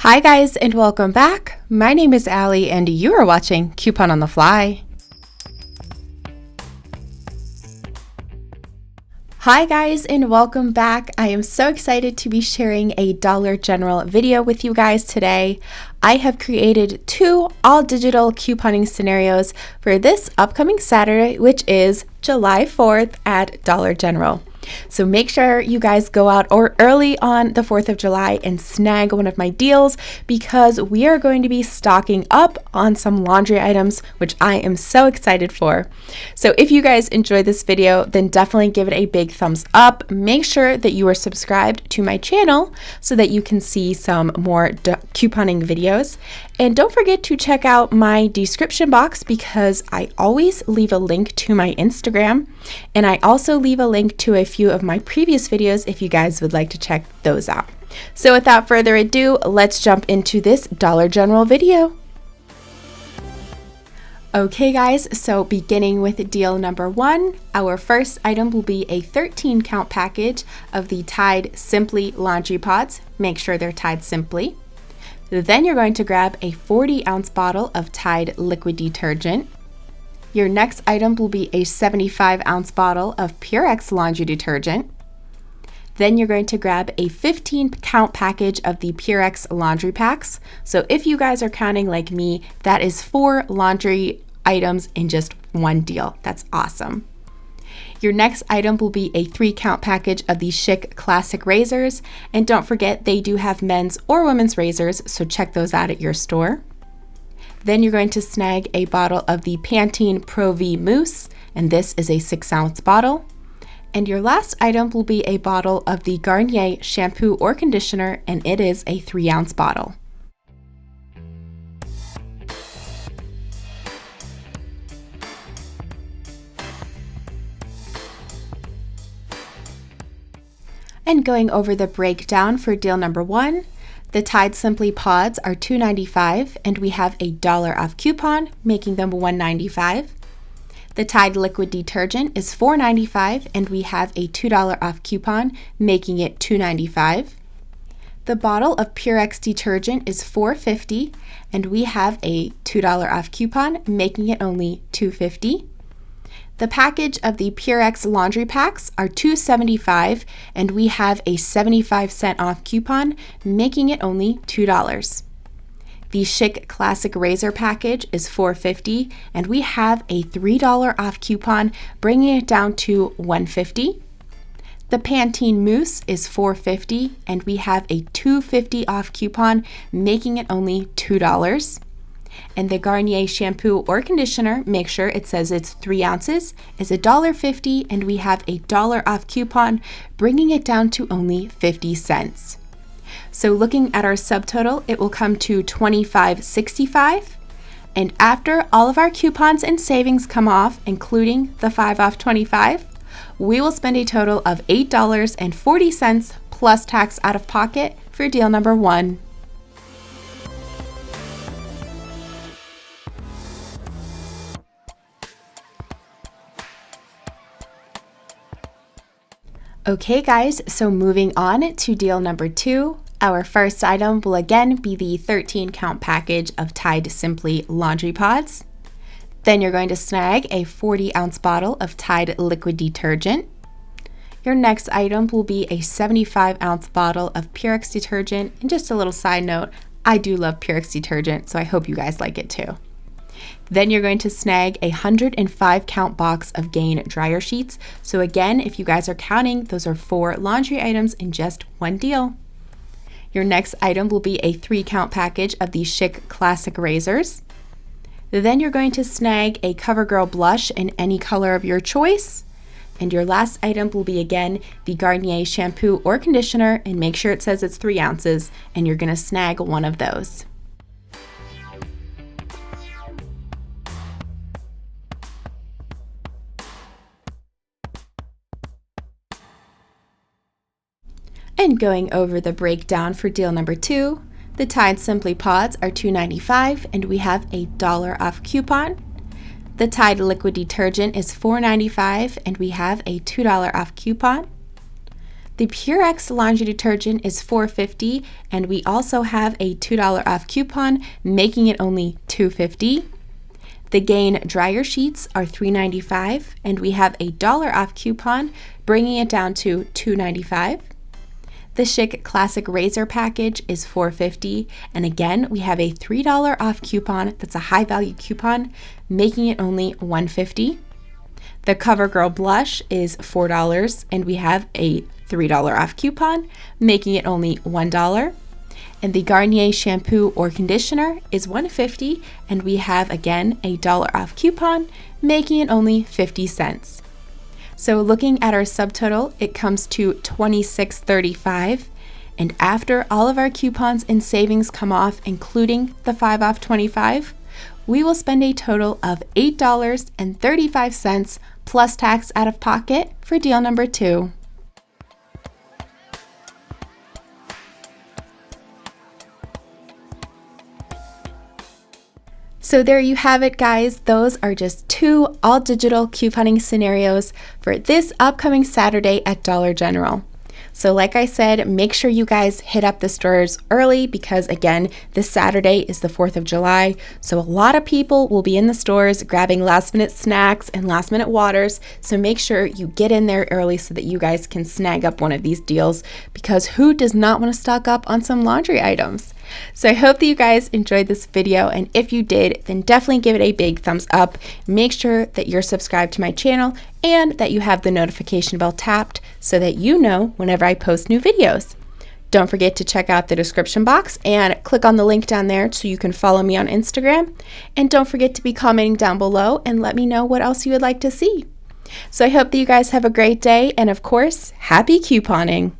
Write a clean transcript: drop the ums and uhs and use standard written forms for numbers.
Hi guys and welcome back. My name is Allie and you are watching Coupon on the Fly. Hi guys and welcome back. I am so excited to be sharing a Dollar General video with you guys today. I have created two all-digital couponing scenarios for this upcoming Saturday, which is July 4th at Dollar General. So make sure you guys go out early on the 4th of July and snag one of my deals because we are going to be stocking up on some laundry items, which I am so excited for. So if you guys enjoyed this video, then definitely give it a big thumbs up. Make sure that you are subscribed to my channel so that you can see some more couponing videos. And don't forget to check out my description box because I always leave a link to my Instagram, and I also leave a link to a few of my previous videos if you guys would like to check those out. So without further ado, let's jump into this Dollar General video. Okay guys, so beginning with deal number one, our first item will be a 13 count package of the Tide Simply laundry pods. Make sure they're Tide Simply. Then you're going to grab a 40-ounce bottle of Tide liquid detergent. Your next item will be a 75-ounce bottle of Purex laundry detergent. Then you're going to grab a 15-count package of the Purex laundry packs. So if you guys are counting like me, that is 4 laundry items in just one deal. That's awesome. Your next item will be a 3-count package of the Schick Classic razors. And don't forget, they do have men's or women's razors, so check those out at your store. Then you're going to snag a bottle of the Pantene Pro-V Mousse, and this is a 6-ounce bottle. And your last item will be a bottle of the Garnier shampoo or conditioner, and it is a 3-ounce bottle. And going over the breakdown for deal number one, the Tide Simply pods are $2.95 and we have a $1 off coupon, making them $1.95. The Tide liquid detergent is $4.95 and we have a $2 off coupon, making it $2.95. The bottle of Purex detergent is $4.50 and we have a $2 off coupon, making it only $2.50. The package of the Purex laundry packs are $2.75 and we have a 75-cent off coupon, making it only $2. The Schick Classic razor package is $4.50 and we have a $3 off coupon, bringing it down to $1.50. The Pantene Mousse is $4.50 and we have a $2.50 off coupon, making it only $2. And the Garnier shampoo or conditioner, make sure it says it's 3 ounces, is $1.50 and we have a $1 off coupon, bringing it down to only 50 cents. So looking at our subtotal, it will come to $25.65. And after all of our coupons and savings come off, including the 5 off 25, we will spend a total of $8.40 plus tax out of pocket for deal number one. Okay guys, so moving on to deal number two, our first item will again be the 13-count package of Tide Simply laundry pods. Then you're going to snag a 40-ounce bottle of Tide liquid detergent. Your next item will be a 75-ounce bottle of Purex detergent. And just a little side note, I do love Purex detergent, so I hope you guys like it too. Then you're going to snag a 105-count box of Gain dryer sheets. So again, if you guys are counting, those are 4 laundry items in just one deal. Your next item will be a 3-count package of the Schick Classic razors. Then you're going to snag a CoverGirl blush in any color of your choice. And your last item will be again the Garnier shampoo or conditioner, and make sure it says it's 3 ounces, and you're going to snag one of those. And going over the breakdown for deal number two, the Tide Simply pods are $2.95 and we have a $1 off coupon. The Tide liquid detergent is $4.95 and we have a $2 off coupon. The Purex laundry detergent is $4.50, and we also have a $2 off coupon, making it only $2.50. The Gain dryer sheets are $3.95, and we have a $1 off coupon, bringing it down to $2.95. The Schick Classic Razor package is $4.50, and again, we have a $3 off coupon that's a high value coupon, making it only $1.50. The CoverGirl blush is $4, and we have a $3 off coupon, making it only $1. And the Garnier shampoo or conditioner is $1.50, and we have again a $1 off coupon, making it only 50 cents. So looking at our subtotal, it comes to $26.35, and after all of our coupons and savings come off, including the 5 off 25, we will spend a total of $8.35 plus tax out of pocket for deal number 2. So there you have it, guys. Those are just 2 all-digital couponing scenarios for this upcoming Saturday at Dollar General. So like I said, make sure you guys hit up the stores early because, again, this Saturday is the 4th of July. So a lot of people will be in the stores grabbing last-minute snacks and last-minute waters. So make sure you get in there early so that you guys can snag up one of these deals, because who does not want to stock up on some laundry items? So I hope that you guys enjoyed this video, and if you did, then definitely give it a big thumbs up. Make sure that you're subscribed to my channel and that you have the notification bell tapped so that you know whenever I post new videos. Don't forget to check out the description box and click on the link down there so you can follow me on Instagram. And don't forget to be commenting down below and let me know what else you would like to see. So I hope that you guys have a great day, and of course, happy couponing!